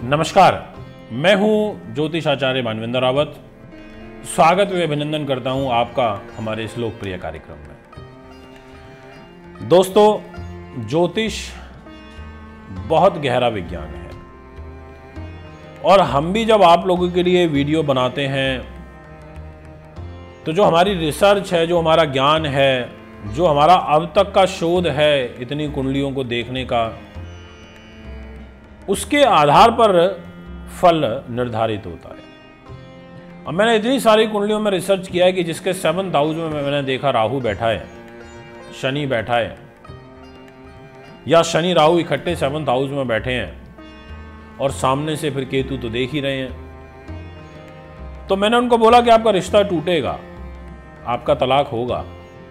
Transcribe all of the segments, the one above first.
नमस्कार, मैं हूं ज्योतिष आचार्य मानवेंद्र रावत। स्वागत व अभिनंदन करता हूं आपका हमारे इस लोकप्रिय कार्यक्रम में। दोस्तों, ज्योतिष बहुत गहरा विज्ञान है और हम भी जब आप लोगों के लिए वीडियो बनाते हैं तो जो हमारी रिसर्च है, जो हमारा ज्ञान है, जो हमारा अब तक का शोध है इतनी कुंडलियों को देखने का, उसके आधार पर फल निर्धारित होता है। अब मैंने इतनी सारी कुंडलियों में रिसर्च किया है कि जिसके 7th हाउस में मैंने देखा राहु बैठा है, शनि बैठा है, या शनि राहु इकट्ठे 7th हाउस में बैठे हैं और सामने से फिर केतु तो देख ही रहे हैं। तो मैंने उनको बोला कि आपका रिश्ता टूटेगा, आपका तलाक होगा,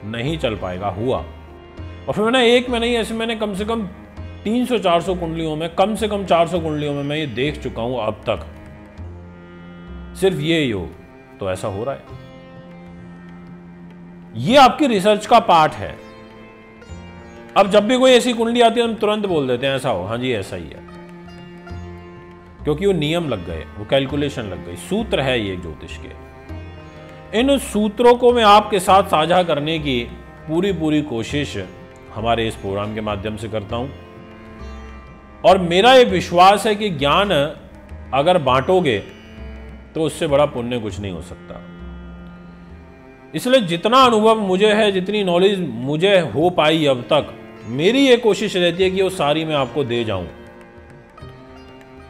नहीं चल पाएगा, हुआ। और फिर मैंने एक में नहीं, ऐसे मैंने कम से कम 300-400 कुंडलियों में, कम से कम 400 कुंडलियों में मैं ये देख चुका हूं अब तक, सिर्फ ये योग तो ऐसा हो रहा है। ये आपकी रिसर्च का पार्ट है। अब जब भी कोई ऐसी कुंडली आती है हम तुरंत बोल देते हैं ऐसा हो, हाँ जी ऐसा ही है, क्योंकि वो नियम लग गए, वो कैलकुलेशन लग गई, सूत्र है ये ज्योतिष के। इन सूत्रों को मैं आपके साथ साझा करने की पूरी कोशिश हमारे इस प्रोग्राम के माध्यम से करता हूं और मेरा ये विश्वास है कि ज्ञान अगर बांटोगे तो उससे बड़ा पुण्य कुछ नहीं हो सकता। इसलिए जितना अनुभव मुझे है, जितनी नॉलेज मुझे हो पाई अब तक, मेरी ये कोशिश रहती है कि वो सारी मैं आपको दे जाऊं,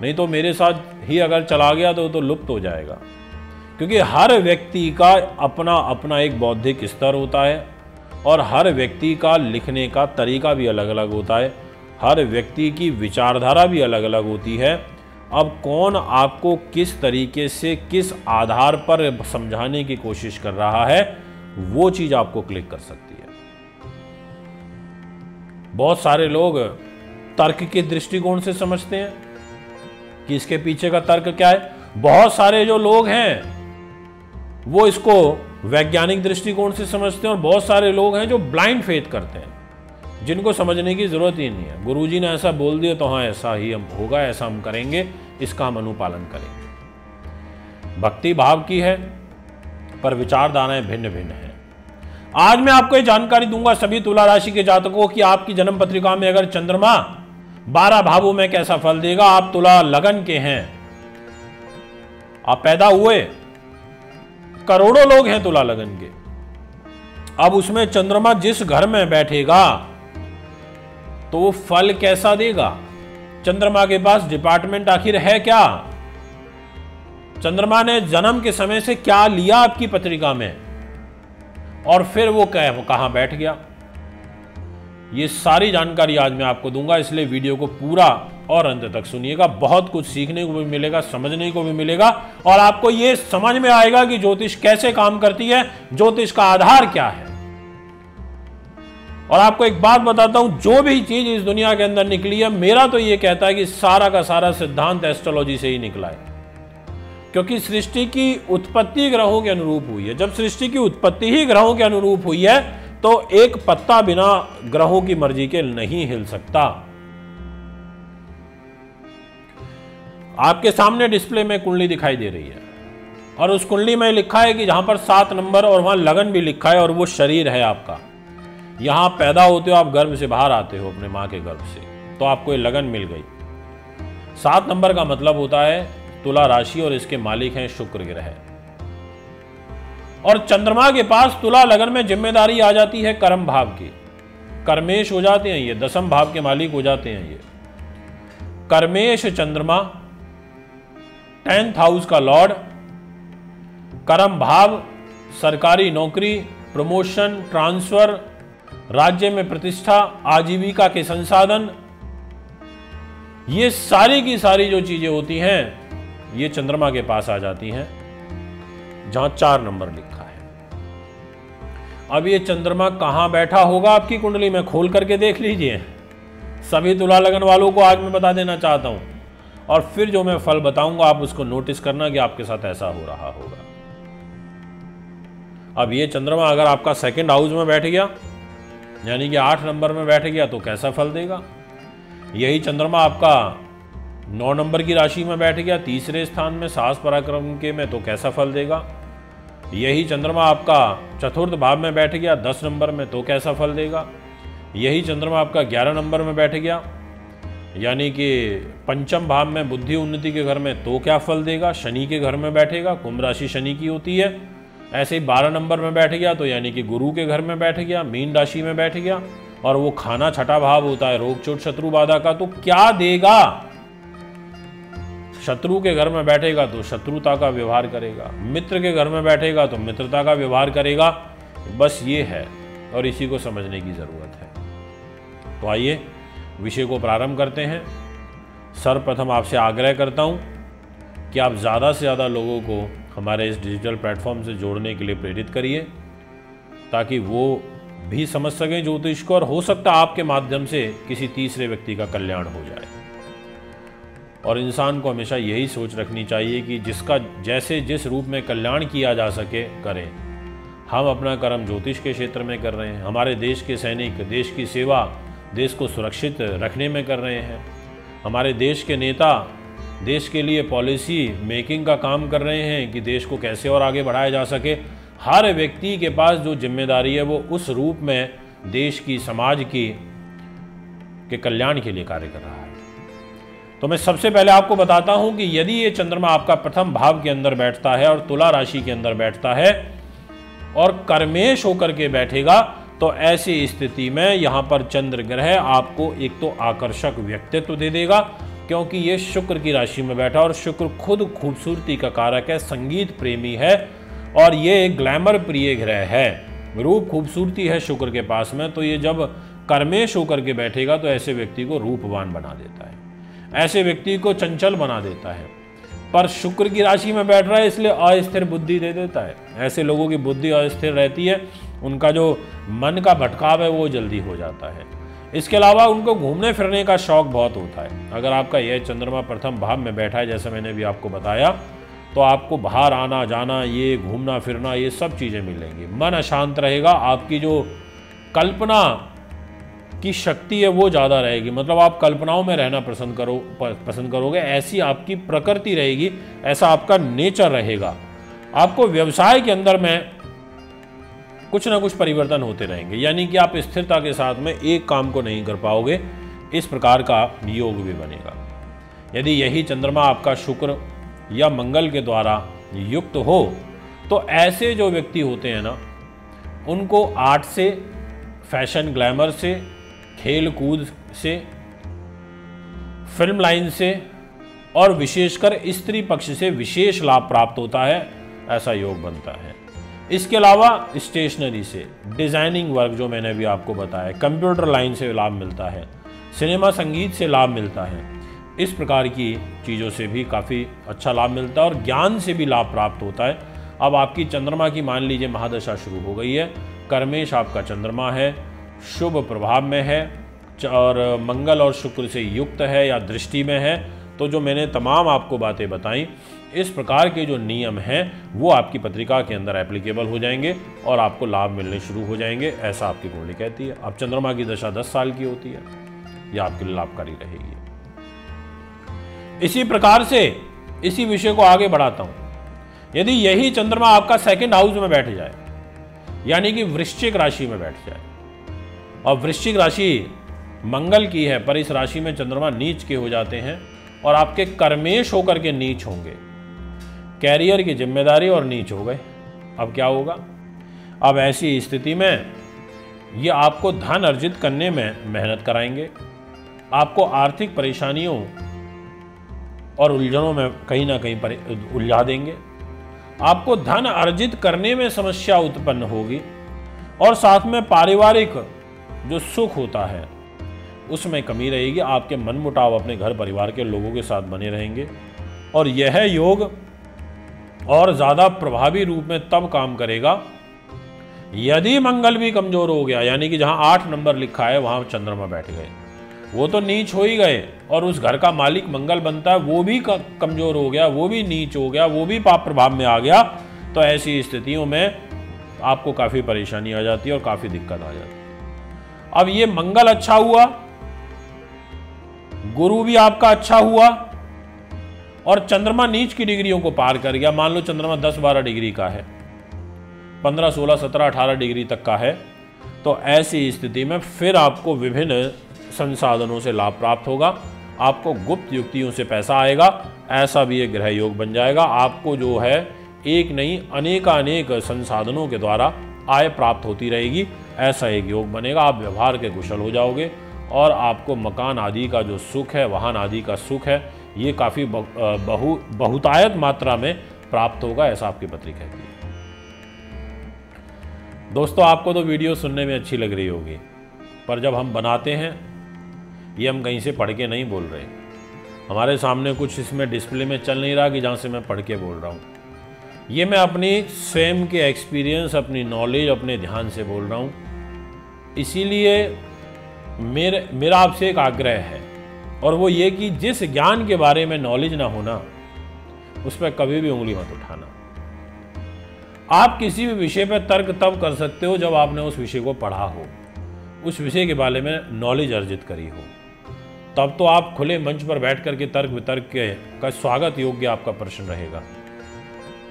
नहीं तो मेरे साथ ही अगर चला गया तो लुप्त हो जाएगा। क्योंकि हर व्यक्ति का अपना अपना एक बौद्धिक स्तर होता है और हर व्यक्ति का लिखने का तरीका भी अलग अलग होता है, हर व्यक्ति की विचारधारा भी अलग अलग होती है। अब कौन आपको किस तरीके से, किस आधार पर समझाने की कोशिश कर रहा है, वो चीज आपको क्लिक कर सकती है। बहुत सारे लोग तर्क के दृष्टिकोण से समझते हैं कि इसके पीछे का तर्क क्या है। बहुत सारे जो लोग हैं वो इसको वैज्ञानिक दृष्टिकोण से समझते हैं और बहुत सारे लोग हैं जो ब्लाइंड फेथ करते हैं, जिनको समझने की जरूरत ही नहीं है। गुरुजी ने ऐसा बोल दिया तो हाँ ऐसा ही हम होगा, ऐसा हम करेंगे, इसका हम अनुपालन करेंगे। भक्ति भाव की है पर विचारधाराएं भिन्न भिन्न हैं। आज मैं आपको ये जानकारी दूंगा सभी तुला राशि के जातकों की आपकी जन्म पत्रिका में अगर चंद्रमा 12 भावों में कैसा फल देगा। आप तुला लगन के हैं, आप पैदा हुए, करोड़ों लोग हैं तुला लगन के। अब उसमें चंद्रमा जिस घर में बैठेगा तो वो फल कैसा देगा। चंद्रमा के पास डिपार्टमेंट आखिर है क्या? चंद्रमा ने जन्म के समय से क्या लिया आपकी पत्रिका में और फिर वो कहां बैठ गया, ये सारी जानकारी आज मैं आपको दूंगा। इसलिए वीडियो को पूरा और अंत तक सुनिएगा। बहुत कुछ सीखने को भी मिलेगा, समझने को भी मिलेगा और आपको ये समझ में आएगा कि ज्योतिष कैसे काम करती है, ज्योतिष का आधार क्या है। और आपको एक बात बताता हूं, जो भी चीज इस दुनिया के अंदर निकली है, मेरा तो ये कहता है कि सारा का सारा सिद्धांत एस्ट्रोलॉजी से ही निकला है। क्योंकि सृष्टि की उत्पत्ति ग्रहों के अनुरूप हुई है। जब सृष्टि की उत्पत्ति ही ग्रहों के अनुरूप हुई है तो एक पत्ता बिना ग्रहों की मर्जी के नहीं हिल सकता। आपके सामने डिस्प्ले में कुंडली दिखाई दे रही है और उस कुंडली में लिखा है कि जहां पर 7 नंबर और वहां लगन भी लिखा है और वो शरीर है आपका। यहां पैदा होते हो आप, गर्भ से बाहर आते हो अपने मां के गर्भ से, तो आपको ये लगन मिल गई। 7 नंबर का मतलब होता है तुला राशि और इसके मालिक हैं शुक्र ग्रह। और चंद्रमा के पास तुला लगन में जिम्मेदारी आ जाती है कर्म भाव की। कर्मेश हो जाते हैं ये, 10th भाव के मालिक हो जाते हैं ये। कर्मेश चंद्रमा 10th हाउस का लॉर्ड। कर्म भाव सरकारी नौकरी, प्रमोशन, ट्रांसफर, राज्य में प्रतिष्ठा, आजीविका के संसाधन, ये सारी की सारी जो चीजें होती हैं ये चंद्रमा के पास आ जाती हैं जहां 4 नंबर लिखा है। अब ये चंद्रमा कहां बैठा होगा आपकी कुंडली में खोल करके देख लीजिए। सभी तुला लगन वालों को आज मैं बता देना चाहता हूं और फिर जो मैं फल बताऊंगा आप उसको नोटिस करना कि आपके साथ ऐसा हो रहा होगा। अब ये चंद्रमा अगर आपका 2nd हाउस में बैठ गया, यानी कि 8 नंबर में बैठ गया, तो कैसा फल देगा। यही चंद्रमा आपका 9 नंबर की राशि में बैठ गया तीसरे स्थान में साहस पराक्रम के में, तो कैसा फल देगा। यही चंद्रमा आपका चतुर्थ भाव में बैठ गया 10 नंबर में, तो कैसा फल देगा। यही चंद्रमा आपका 11 नंबर में बैठ गया यानी कि पंचम भाव में बुद्धि उन्नति के घर में, तो क्या फल देगा। शनि के घर में बैठेगा, कुंभ राशि शनि की होती है। ऐसे ही 12 नंबर में बैठ गया तो यानी कि गुरु के घर में बैठ गया, मीन राशि में बैठ गया, और वो खाना छठा भाव होता है रोग चोट शत्रु बाधा का, तो क्या देगा। शत्रु के घर में बैठेगा तो शत्रुता का व्यवहार करेगा, मित्र के घर में बैठेगा तो मित्रता का व्यवहार करेगा। बस ये है और इसी को समझने की जरूरत है। तो आइए विषय को प्रारंभ करते हैं। सर्वप्रथम आपसे आग्रह करता हूं कि आप ज़्यादा से ज़्यादा लोगों को हमारे इस डिजिटल प्लेटफॉर्म से जोड़ने के लिए प्रेरित करिए, ताकि वो भी समझ सकें ज्योतिष को, और हो सकता है आपके माध्यम से किसी तीसरे व्यक्ति का कल्याण हो जाए। और इंसान को हमेशा यही सोच रखनी चाहिए कि जिसका जैसे जिस रूप में कल्याण किया जा सके करें। हम अपना कर्म ज्योतिष के क्षेत्र में कर रहे हैं, हमारे देश के सैनिक देश की सेवा, देश को सुरक्षित रखने में कर रहे हैं, हमारे देश के नेता देश के लिए पॉलिसी मेकिंग का काम कर रहे हैं कि देश को कैसे और आगे बढ़ाया जा सके। हर व्यक्ति के पास जो जिम्मेदारी है वो उस रूप में देश की, समाज की के कल्याण के लिए कार्य कर रहा है। तो मैं सबसे पहले आपको बताता हूं कि यदि ये चंद्रमा आपका प्रथम भाव के अंदर बैठता है और तुला राशि के अंदर बैठता है और कर्मेश होकर के बैठेगा, तो ऐसी स्थिति में यहां पर चंद्र ग्रह आपको एक तो आकर्षक व्यक्तित्व दे देगा, क्योंकि ये शुक्र की राशि में बैठा, और शुक्र खुद खूबसूरती का कारक है, संगीत प्रेमी है, और ये ग्लैमर प्रिय ग्रह है, रूप खूबसूरती है शुक्र के पास में। तो ये जब कर्मेश होकर के बैठेगा तो ऐसे व्यक्ति को रूपवान बना देता है, ऐसे व्यक्ति को चंचल बना देता है। पर शुक्र की राशि में बैठ रहा है इसलिए अस्थिर बुद्धि दे देता है। ऐसे लोगों की बुद्धि अस्थिर रहती है, उनका जो मन का भटकाव है वो जल्दी हो जाता है। इसके अलावा उनको घूमने फिरने का शौक बहुत होता है। अगर आपका यह चंद्रमा प्रथम भाव में बैठा है, जैसे मैंने भी आपको बताया, तो आपको बाहर आना जाना, ये घूमना फिरना, ये सब चीज़ें मिलेंगी। मन अशांत रहेगा, आपकी जो कल्पना की शक्ति है वो ज़्यादा रहेगी, मतलब आप कल्पनाओं में रहना पसंद करोगे, ऐसी आपकी प्रकृति रहेगी, ऐसा आपका नेचर रहेगा। आपको व्यवसाय के अंदर में कुछ ना कुछ परिवर्तन होते रहेंगे, यानी कि आप स्थिरता के साथ में एक काम को नहीं कर पाओगे, इस प्रकार का योग भी बनेगा। यदि यही चंद्रमा आपका शुक्र या मंगल के द्वारा युक्त हो, तो ऐसे जो व्यक्ति होते हैं ना, उनको आर्ट से, फैशन ग्लैमर से, खेल कूद से, फिल्म लाइन से, और विशेषकर स्त्री पक्ष से विशेष लाभ प्राप्त होता है, ऐसा योग बनता है। इसके अलावा स्टेशनरी से, डिजाइनिंग वर्क जो मैंने भी आपको बताया, कंप्यूटर लाइन से लाभ मिलता है, सिनेमा संगीत से लाभ मिलता है, इस प्रकार की चीज़ों से भी काफ़ी अच्छा लाभ मिलता है, और ज्ञान से भी लाभ प्राप्त होता है। अब आपकी चंद्रमा की मान लीजिए महादशा शुरू हो गई है, कर्मेश आपका चंद्रमा है, शुभ प्रभाव में है, और मंगल और शुक्र से युक्त है या दृष्टि में है, तो जो मैंने तमाम आपको बातें बताई, इस प्रकार के जो नियम हैं वो आपकी पत्रिका के अंदर एप्लीकेबल हो जाएंगे और आपको लाभ मिलने शुरू हो जाएंगे, ऐसा आपकी कुंडली कहती है। अब चंद्रमा की दशा 10 साल की होती है, यह आपके लिए लाभकारी रहेगी। इसी प्रकार से इसी विषय को आगे बढ़ाता हूं। यदि यही चंद्रमा आपका सेकंड हाउस में बैठ जाए, यानी कि वृश्चिक राशि में बैठ जाए, और वृश्चिक राशि मंगल की है, पर इस राशि में चंद्रमा नीच के हो जाते हैं और आपके कर्मेश होकर के नीच होंगे, कैरियर की जिम्मेदारी और नीच हो गए। अब क्या होगा? अब ऐसी स्थिति में ये आपको धन अर्जित करने में मेहनत कराएंगे, आपको आर्थिक परेशानियों और उलझनों में कहीं ना कहीं उलझा देंगे, आपको धन अर्जित करने में समस्या उत्पन्न होगी, और साथ में पारिवारिक जो सुख होता है उसमें कमी रहेगी। आपके मनमुटाव अपने घर परिवार के लोगों के साथ बने रहेंगे, और यह योग और ज़्यादा प्रभावी रूप में तब काम करेगा यदि मंगल भी कमजोर हो गया, यानी कि जहां 8 नंबर लिखा है वहां चंद्रमा बैठ गए, वो तो नीच हो ही गए, और उस घर का मालिक मंगल बनता है वो भी कमजोर हो गया, वो भी नीच हो गया, वो भी पाप प्रभाव में आ गया। तो ऐसी स्थितियों में आपको काफ़ी परेशानी आ जाती है और काफ़ी दिक्कत आ जाती है। अब ये मंगल अच्छा हुआ, गुरु भी आपका अच्छा हुआ, और चंद्रमा नीच की डिग्रियों को पार कर गया, मान लो चंद्रमा 10-12 डिग्री का है, 15, 16, 17, 18 डिग्री तक का है, तो ऐसी स्थिति में फिर आपको विभिन्न संसाधनों से लाभ प्राप्त होगा, आपको गुप्त युक्तियों से पैसा आएगा, ऐसा भी एक ग्रह योग बन जाएगा। आपको जो है एक नहीं अनेकानेक संसाधनों के द्वारा आय प्राप्त होती रहेगी, ऐसा एक योग बनेगा। आप व्यवहार के कुशल हो जाओगे और आपको मकान आदि का जो सुख है, वाहन आदि का सुख है, ये काफ़ी बहुतायत मात्रा में प्राप्त होगा, ऐसा आपकी पत्री कहती है। दोस्तों, आपको तो वीडियो सुनने में अच्छी लग रही होगी, पर जब हम बनाते हैं, ये हम कहीं से पढ़ के नहीं बोल रहे, हमारे सामने कुछ इसमें डिस्प्ले में चल नहीं रहा कि जहाँ से मैं पढ़ के बोल रहा हूँ। ये मैं अपनी स्वयं के एक्सपीरियंस, अपनी नॉलेज, अपने ध्यान से बोल रहा हूँ। इसीलिए मेरा आपसे एक आग्रह है, और वो ये कि जिस ज्ञान के बारे में नॉलेज ना होना, उस पर कभी भी उंगली मत उठाना। आप किसी भी विषय पर तर्क तब कर सकते हो जब आपने उस विषय को पढ़ा हो, उस विषय के बारे में नॉलेज अर्जित करी हो, तब तो आप खुले मंच पर बैठ करके तर्क वितर्क का स्वागत योग्य आपका प्रश्न रहेगा,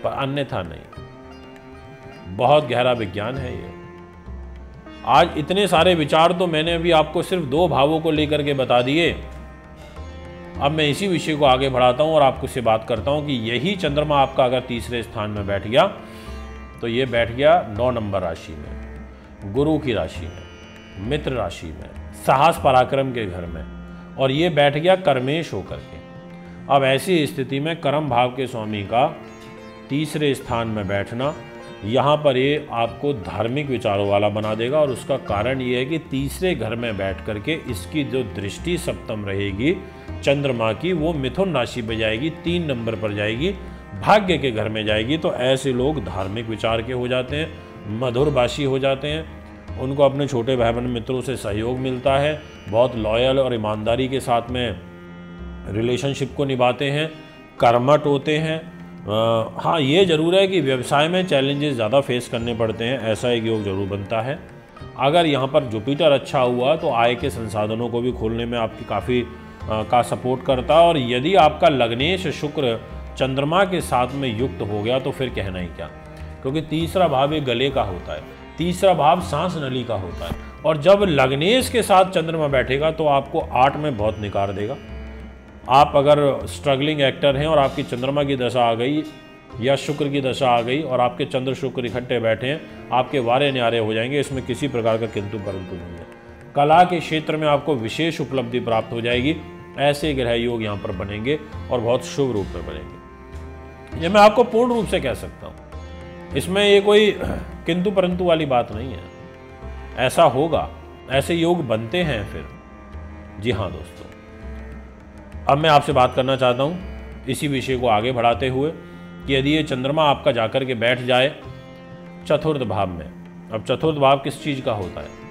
पर अन्यथा नहीं। बहुत गहरा विज्ञान है ये। आज इतने सारे विचार तो मैंने अभी आपको सिर्फ 2 भावों को लेकर के बता दिए। अब मैं इसी विषय को आगे बढ़ाता हूं और आपको से बात करता हूं कि यही चंद्रमा आपका अगर तीसरे स्थान में बैठ गया, तो ये बैठ गया 9 नंबर राशि में, गुरु की राशि में, मित्र राशि में, साहस पराक्रम के घर में, और ये बैठ गया कर्मेश होकर के। अब ऐसी स्थिति में कर्म भाव के स्वामी का तीसरे स्थान में बैठना, यहाँ पर ये आपको धार्मिक विचारों वाला बना देगा। और उसका कारण ये है कि तीसरे घर में बैठ करके इसकी जो दृष्टि सप्तम रहेगी चंद्रमा की, वो मिथुन राशि पे जाएगी, 3 नंबर पर जाएगी, भाग्य के घर में जाएगी। तो ऐसे लोग धार्मिक विचार के हो जाते हैं, मधुरभाषी हो जाते हैं, उनको अपने छोटे भाई बहन मित्रों से सहयोग मिलता है, बहुत लॉयल और ईमानदारी के साथ में रिलेशनशिप को निभाते हैं, कर्मठ होते हैं। हाँ, ये ज़रूर है कि व्यवसाय में चैलेंजेस ज़्यादा फेस करने पड़ते हैं, ऐसा एक योग जरूर बनता है। अगर यहाँ पर जुपिटर अच्छा हुआ तो आय के संसाधनों को भी खोलने में आपकी काफ़ी का सपोर्ट करता है। और यदि आपका लग्नेश शुक्र चंद्रमा के साथ में युक्त हो गया तो फिर कहना ही क्या, क्योंकि तीसरा भाव एक गले का होता है, तीसरा भाव सांस नली का होता है। और जब लग्नेश के साथ चंद्रमा बैठेगा तो आपको 8 में बहुत निकार देगा। आप अगर स्ट्रगलिंग एक्टर हैं और आपकी चंद्रमा की दशा आ गई या शुक्र की दशा आ गई और आपके चंद्र शुक्र इकट्ठे बैठे हैं, आपके वारे न्यारे हो जाएंगे, इसमें किसी प्रकार का किंतु परंतु नहीं है। कला के क्षेत्र में आपको विशेष उपलब्धि प्राप्त हो जाएगी। ऐसे ग्रह योग यहाँ पर बनेंगे और बहुत शुभ रूप में बनेंगे, ये मैं आपको पूर्ण रूप से कह सकता हूँ। इसमें ये कोई किंतु परंतु वाली बात नहीं है, ऐसा होगा, ऐसे योग बनते हैं फिर। जी हाँ दोस्तों, अब मैं आपसे बात करना चाहता हूँ इसी विषय को आगे बढ़ाते हुए कि यदि ये चंद्रमा आपका जाकर के बैठ जाए चतुर्थ भाव में। अब चतुर्थ भाव किस चीज़ का होता है?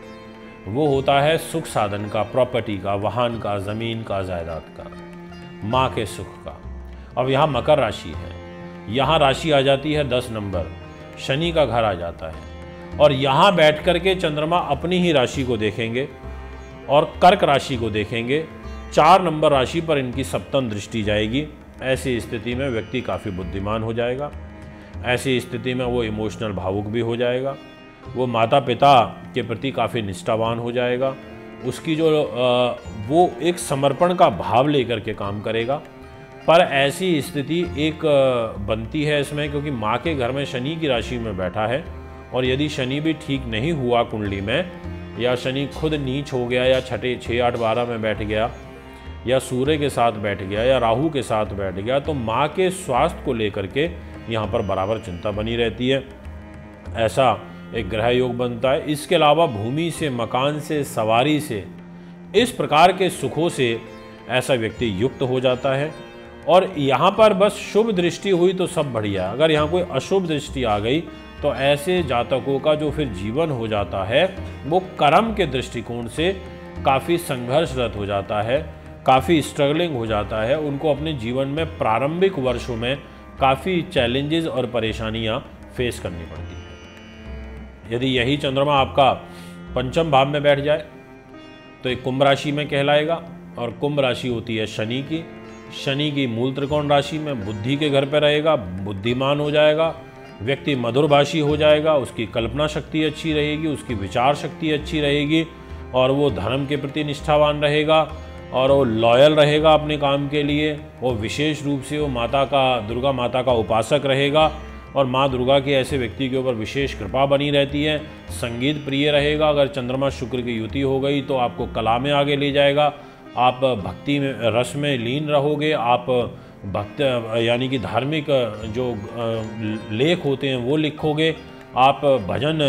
वो होता है सुख साधन का, प्रॉपर्टी का, वाहन का, ज़मीन का, जायदाद का, माँ के सुख का। अब यहाँ मकर राशि है, यहाँ राशि आ जाती है 10 नंबर, शनि का घर आ जाता है, और यहाँ बैठ कर के चंद्रमा अपनी ही राशि को देखेंगे और कर्क राशि को देखेंगे। 4 नंबर राशि पर इनकी सप्तम दृष्टि जाएगी। ऐसी स्थिति में व्यक्ति काफ़ी बुद्धिमान हो जाएगा। ऐसी स्थिति में वो इमोशनल भावुक भी हो जाएगा, वो माता पिता के प्रति काफ़ी निष्ठावान हो जाएगा, उसकी जो वो एक समर्पण का भाव लेकर के काम करेगा। पर ऐसी स्थिति एक बनती है इसमें, क्योंकि माँ के घर में शनि की राशि में बैठा है, और यदि शनि भी ठीक नहीं हुआ कुंडली में, या शनि खुद नीच हो गया, या छठे 6, 8, 12 में बैठ गया, या सूर्य के साथ बैठ गया, या राहु के साथ बैठ गया, तो माँ के स्वास्थ्य को लेकर के यहाँ पर बराबर चिंता बनी रहती है। ऐसा एक ग्रह योग बनता है। इसके अलावा भूमि से, मकान से, सवारी से, इस प्रकार के सुखों से ऐसा व्यक्ति युक्त हो जाता है। और यहाँ पर बस शुभ दृष्टि हुई तो सब बढ़िया। अगर यहाँ कोई अशुभ दृष्टि आ गई तो ऐसे जातकों का जो फिर जीवन हो जाता है वो कर्म के दृष्टिकोण से काफ़ी संघर्षरत हो जाता है, काफ़ी स्ट्रगलिंग हो जाता है। उनको अपने जीवन में प्रारंभिक वर्षों में काफ़ी चैलेंजेस और परेशानियां फेस करनी पड़ती है। यदि यही चंद्रमा आपका पंचम भाव में बैठ जाए तो एक कुंभ राशि में कहलाएगा, और कुंभ राशि होती है शनि की। शनि की मूल त्रिकोण राशि में बुद्धि के घर पे रहेगा, बुद्धिमान हो जाएगा, व्यक्ति मधुरभाषी हो जाएगा, उसकी कल्पना शक्ति अच्छी रहेगी, उसकी विचार शक्ति अच्छी रहेगी और वो धर्म के प्रति निष्ठावान रहेगा और वो लॉयल रहेगा अपने काम के लिए। वो विशेष रूप से वो दुर्गा माता का उपासक रहेगा और माँ दुर्गा के ऐसे व्यक्ति के ऊपर विशेष कृपा बनी रहती है। संगीत प्रिय रहेगा। अगर चंद्रमा शुक्र की युति हो गई तो आपको कला में आगे ले जाएगा, आप भक्ति में रस में लीन रहोगे, आप भक्त यानी कि धार्मिक जो लेख होते हैं वो लिखोगे, आप भजन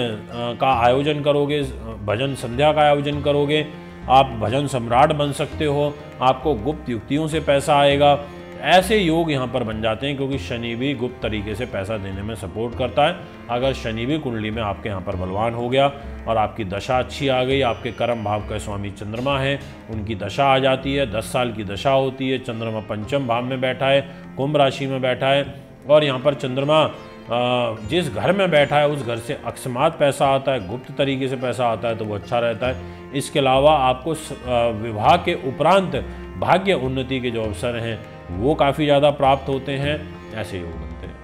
का आयोजन करोगे, भजन संध्या का आयोजन करोगे, आप भजन सम्राट बन सकते हो, आपको गुप्त युक्तियों से पैसा आएगा। ऐसे योग यहाँ पर बन जाते हैं क्योंकि शनि भी गुप्त तरीके से पैसा देने में सपोर्ट करता है। अगर शनि भी कुंडली में आपके यहाँ पर बलवान हो गया और आपकी दशा अच्छी आ गई, आपके कर्म भाव का स्वामी चंद्रमा है, उनकी दशा आ जाती है, 10 साल की दशा होती है, चंद्रमा पंचम भाव में बैठा है, कुंभ राशि में बैठा है और यहाँ पर चंद्रमा जिस घर में बैठा है उस घर से अकस्मात पैसा आता है, गुप्त तरीके से पैसा आता है तो वो अच्छा रहता है। इसके अलावा आपको विवाह के उपरांत भाग्य उन्नति के जो अवसर हैं वो काफ़ी ज़्यादा प्राप्त होते हैं। ऐसे योग बनते हैं।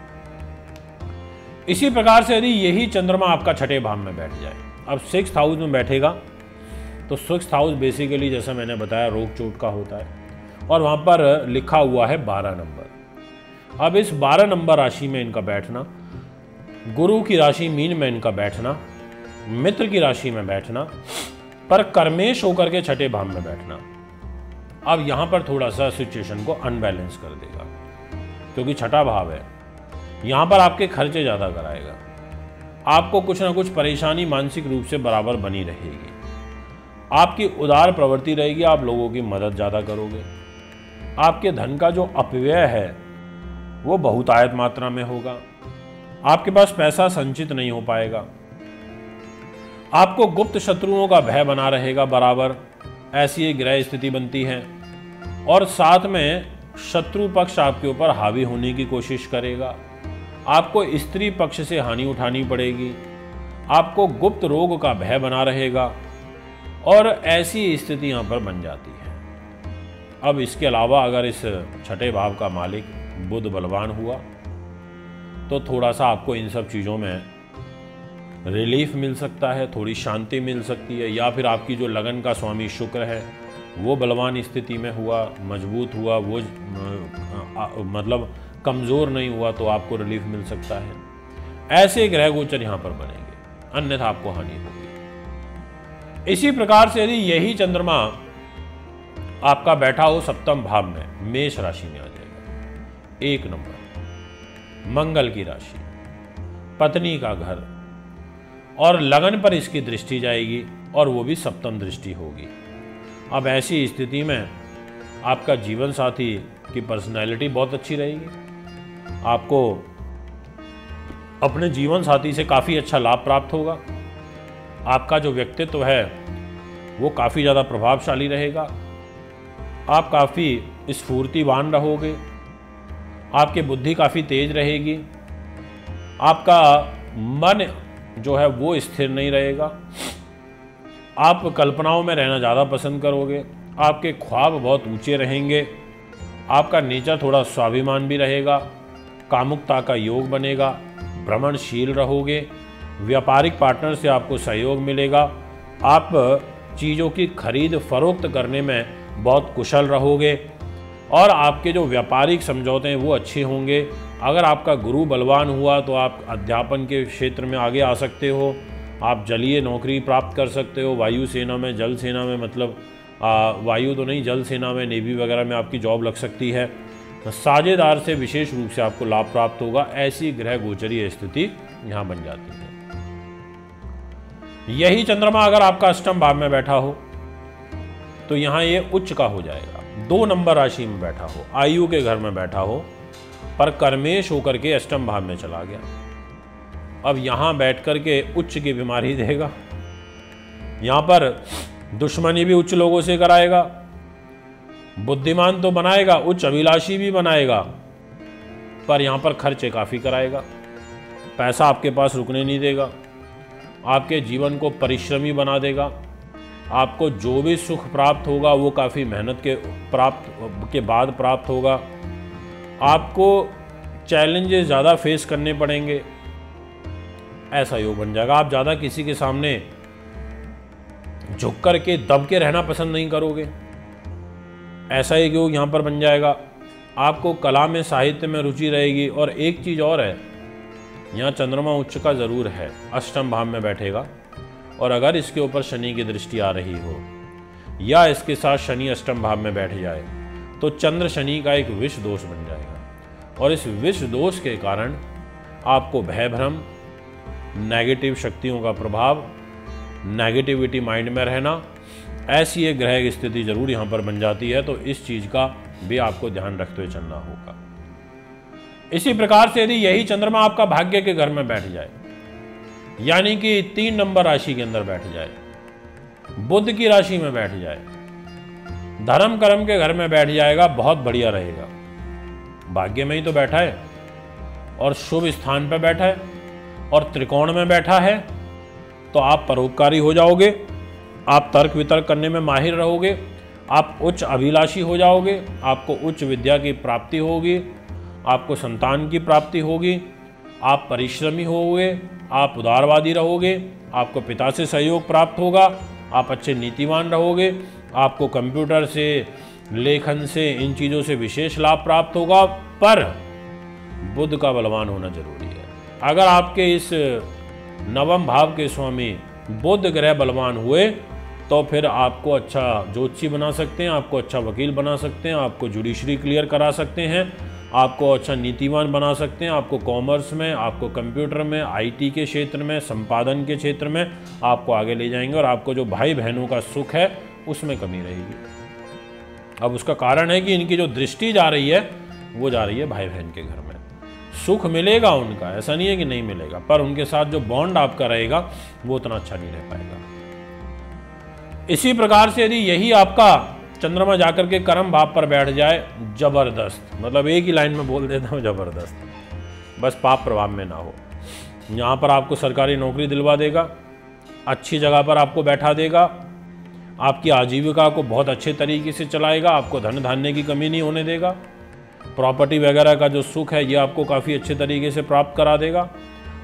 इसी प्रकार से यदि यही चंद्रमा आपका छठे भाव में बैठ जाए, अब 6th हाउस में बैठेगा तो 6th हाउस बेसिकली जैसा मैंने बताया रोग चोट का होता है और वहाँ पर लिखा हुआ है 12 नंबर। अब इस 12 नंबर राशि में इनका बैठना, गुरु की राशि मीन में इनका बैठना, मित्र की राशि में बैठना, पर कर्मेश होकर के छठे भाव में बैठना, अब यहां पर थोड़ा सा सिचुएशन को अनबैलेंस कर देगा क्योंकि छठा भाव है। यहां पर आपके खर्चे ज़्यादा कराएगा, आपको कुछ ना कुछ परेशानी मानसिक रूप से बराबर बनी रहेगी, आपकी उदार प्रवृत्ति रहेगी, आप लोगों की मदद ज़्यादा करोगे, आपके धन का जो अपव्यय है वो बहुतायत मात्रा में होगा, आपके पास पैसा संचित नहीं हो पाएगा, आपको गुप्त शत्रुओं का भय बना रहेगा बराबर, ऐसी एक ग्रह स्थिति बनती है और साथ में शत्रु पक्ष आपके ऊपर हावी होने की कोशिश करेगा, आपको स्त्री पक्ष से हानि उठानी पड़ेगी, आपको गुप्त रोग का भय बना रहेगा और ऐसी स्थिति यहाँ पर बन जाती है। अब इसके अलावा अगर इस छठे भाव का मालिक बुध बलवान हुआ तो थोड़ा सा आपको इन सब चीज़ों में रिलीफ मिल सकता है, थोड़ी शांति मिल सकती है, या फिर आपकी जो लगन का स्वामी शुक्र है वो बलवान स्थिति में हुआ, मजबूत हुआ, वो मतलब कमज़ोर नहीं हुआ तो आपको रिलीफ मिल सकता है। ऐसे ग्रह गोचर यहाँ पर बनेंगे, अन्यथा आपको हानि होगी। इसी प्रकार से यदि यही चंद्रमा आपका बैठा हो 7म भाव में, मेष राशि में आ जाएगा, 1 नंबर, मंगल की राशि, पत्नी का घर और लगन पर इसकी दृष्टि जाएगी और वो भी 7म दृष्टि होगी। अब ऐसी स्थिति में आपका जीवन साथी की पर्सनैलिटी बहुत अच्छी रहेगी, आपको अपने जीवन साथी से काफ़ी अच्छा लाभ प्राप्त होगा, आपका जो व्यक्तित्व है वो काफ़ी ज़्यादा प्रभावशाली रहेगा, आप काफ़ी स्फूर्तिवान रहोगे, आपकी बुद्धि काफ़ी तेज रहेगी, आपका मन जो है वो स्थिर नहीं रहेगा, आप कल्पनाओं में रहना ज़्यादा पसंद करोगे, आपके ख्वाब बहुत ऊंचे रहेंगे, आपका नेचर थोड़ा स्वाभिमान भी रहेगा, कामुकता का योग बनेगा, भ्रमणशील रहोगे, व्यापारिक पार्टनर से आपको सहयोग मिलेगा, आप चीज़ों की खरीद फरोख्त करने में बहुत कुशल रहोगे और आपके जो व्यापारिक समझौते हैं वो अच्छे होंगे। अगर आपका गुरु बलवान हुआ तो आप अध्यापन के क्षेत्र में आगे आ सकते हो, आप जलीय नौकरी प्राप्त कर सकते हो, वायु सेना में, जल सेना में, मतलब वायु तो नहीं, जल सेना में, नेवी वगैरह में आपकी जॉब लग सकती है। साझेदार से विशेष रूप से आपको लाभ प्राप्त होगा। ऐसी ग्रह गोचरीय स्थिति यहाँ बन जाती है। यही चंद्रमा अगर आपका अष्टम भाव में बैठा हो तो यहाँ ये उच्च का हो जाएगा। 2 नंबर राशि में बैठा हो, आयु के घर में बैठा हो, पर कर्मेश होकर के अष्टम भाव में चला गया। अब यहाँ बैठ कर के उच्च की बीमारी देगा, यहाँ पर दुश्मनी भी उच्च लोगों से कराएगा, बुद्धिमान तो बनाएगा, उच्च अभिलाषी भी बनाएगा, पर यहाँ पर खर्चे काफ़ी कराएगा, पैसा आपके पास रुकने नहीं देगा, आपके जीवन को परिश्रमी बना देगा, आपको जो भी सुख प्राप्त होगा वो काफ़ी मेहनत के बाद प्राप्त होगा। आपको चैलेंजेस ज़्यादा फेस करने पड़ेंगे, ऐसा योग बन जाएगा। आप ज़्यादा किसी के सामने झुक कर के दब के रहना पसंद नहीं करोगे, ऐसा एक योग यहाँ पर बन जाएगा। आपको कला में, साहित्य में रुचि रहेगी। और एक चीज़ और है, यहाँ चंद्रमा उच्च का ज़रूर है, अष्टम भाव में बैठेगा, और अगर इसके ऊपर शनि की दृष्टि आ रही हो या इसके साथ शनि अष्टम भाव में बैठ जाए तो चंद्र शनि का एक विष दोष बन जाएगा। और इस विष दोष के कारण आपको भय भ्रम, नेगेटिव शक्तियों का प्रभाव, नेगेटिविटी माइंड में रहना, ऐसी एक ग्रह की स्थिति जरूर यहाँ पर बन जाती है। तो इस चीज़ का भी आपको ध्यान रखते हुए चलना होगा। इसी प्रकार से यदि यही चंद्रमा आपका भाग्य के घर में बैठ जाए, यानी कि 3 नंबर राशि के अंदर बैठ जाए, बुध की राशि में बैठ जाए, धर्म कर्म के घर में बैठ जाएगा, बहुत बढ़िया रहेगा। भाग्य में ही तो बैठा है और शुभ स्थान पर बैठा है और त्रिकोण में बैठा है, तो आप परोपकारी हो जाओगे, आप तर्क वितर्क करने में माहिर रहोगे, आप उच्च अभिलाषी हो जाओगे, आपको उच्च विद्या की प्राप्ति होगी, आपको संतान की प्राप्ति होगी, आप परिश्रमी होगे, आप उदारवादी रहोगे, आपको पिता से सहयोग प्राप्त होगा, आप अच्छे नीतिवान रहोगे, आपको कंप्यूटर से, लेखन से, इन चीज़ों से विशेष लाभ प्राप्त होगा। पर बुध का बलवान होना जरूरी है। अगर आपके इस नवम भाव के स्वामी बुध ग्रह बलवान हुए तो फिर आपको अच्छा ज्योतिषी बना सकते हैं, आपको अच्छा वकील बना सकते हैं, आपको जुडिशरी क्लियर करा सकते हैं, आपको अच्छा नीतिवान बना सकते हैं, आपको कॉमर्स में, आपको कंप्यूटर में, आईटी के क्षेत्र में, संपादन के क्षेत्र में आपको आगे ले जाएंगे। और आपको जो भाई बहनों का सुख है उसमें कमी रहेगी। अब उसका कारण है कि इनकी जो दृष्टि जा रही है वो जा रही है भाई बहन के घर में। सुख मिलेगा उनका, ऐसा नहीं है कि नहीं मिलेगा, पर उनके साथ जो बॉन्ड आपका रहेगा वो उतना अच्छा नहीं रह पाएगा। इसी प्रकार से यदि यही आपका चंद्रमा जाकर के कर्म भाव पर बैठ जाए, जबरदस्त, मतलब एक ही लाइन में बोल देता हूँ, जबरदस्त, बस पाप प्रभाव में ना हो। यहाँ पर आपको सरकारी नौकरी दिलवा देगा, अच्छी जगह पर आपको बैठा देगा, आपकी आजीविका को बहुत अच्छे तरीके से चलाएगा, आपको धन धान्य की कमी नहीं होने देगा, प्रॉपर्टी वगैरह का जो सुख है ये आपको काफ़ी अच्छे तरीके से प्राप्त करा देगा,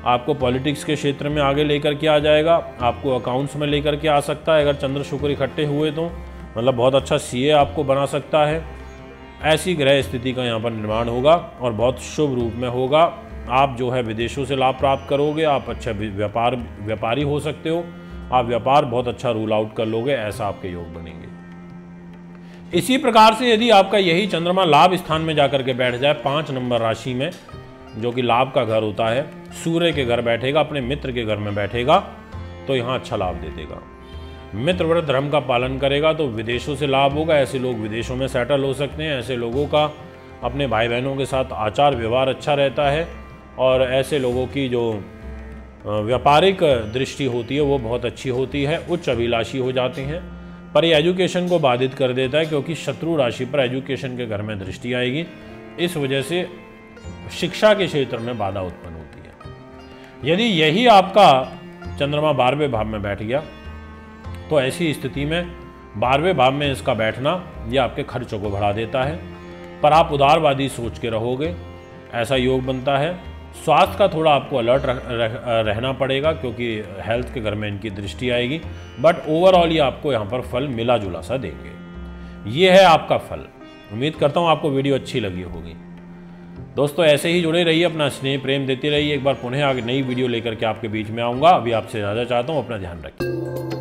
आपको पॉलिटिक्स के क्षेत्र में आगे लेकर के आ जाएगा, आपको अकाउंट्स में लेकर के आ सकता है अगर चंद्र शुक्र इकट्ठे हुए तो, मतलब बहुत अच्छा सीए आपको बना सकता है। ऐसी ग्रह स्थिति का यहाँ पर निर्माण होगा और बहुत शुभ रूप में होगा। आप जो है विदेशों से लाभ प्राप्त करोगे, आप अच्छा व्यापारी हो सकते हो, आप व्यापार बहुत अच्छा रूल आउट कर लोगे, ऐसा आपके योग बनेंगे। इसी प्रकार से यदि आपका यही चंद्रमा लाभ स्थान में जाकर के बैठ जाए, 5 नंबर राशि में, जो कि लाभ का घर होता है, सूर्य के घर बैठेगा, अपने मित्र के घर में बैठेगा, तो यहाँ अच्छा लाभ दे देगा। मित्र व्रत धर्म का पालन करेगा तो विदेशों से लाभ होगा, ऐसे लोग विदेशों में सेटल हो सकते हैं, ऐसे लोगों का अपने भाई बहनों के साथ आचार व्यवहार अच्छा रहता है और ऐसे लोगों की जो व्यापारिक दृष्टि होती है वो बहुत अच्छी होती है, उच्च अभिलाषी हो जाते हैं। पर ये एजुकेशन को बाधित कर देता है क्योंकि शत्रु राशि पर एजुकेशन के घर में दृष्टि आएगी, इस वजह से शिक्षा के क्षेत्र में बाधा उत्पन्न होती है। यदि यही आपका चंद्रमा 12वें भाव में बैठ गया तो ऐसी स्थिति में 12वें भाव में इसका बैठना यह आपके खर्चों को बढ़ा देता है, पर आप उदारवादी सोच के रहोगे, ऐसा योग बनता है। स्वास्थ्य का थोड़ा आपको अलर्ट रहना पड़ेगा क्योंकि हेल्थ के घर में इनकी दृष्टि आएगी, बट ओवरऑल ये आपको यहाँ पर फल मिला जुला सा देंगे। ये है आपका फल। उम्मीद करता हूँ आपको वीडियो अच्छी लगी होगी। दोस्तों ऐसे ही जुड़े रहिए, अपना स्नेह प्रेम देते रहिए। एक बार पुनः आगे नई वीडियो लेकर के आपके बीच में आऊँगा। अभी आपसे ज़्यादा चाहता हूँ, अपना ध्यान रखिए।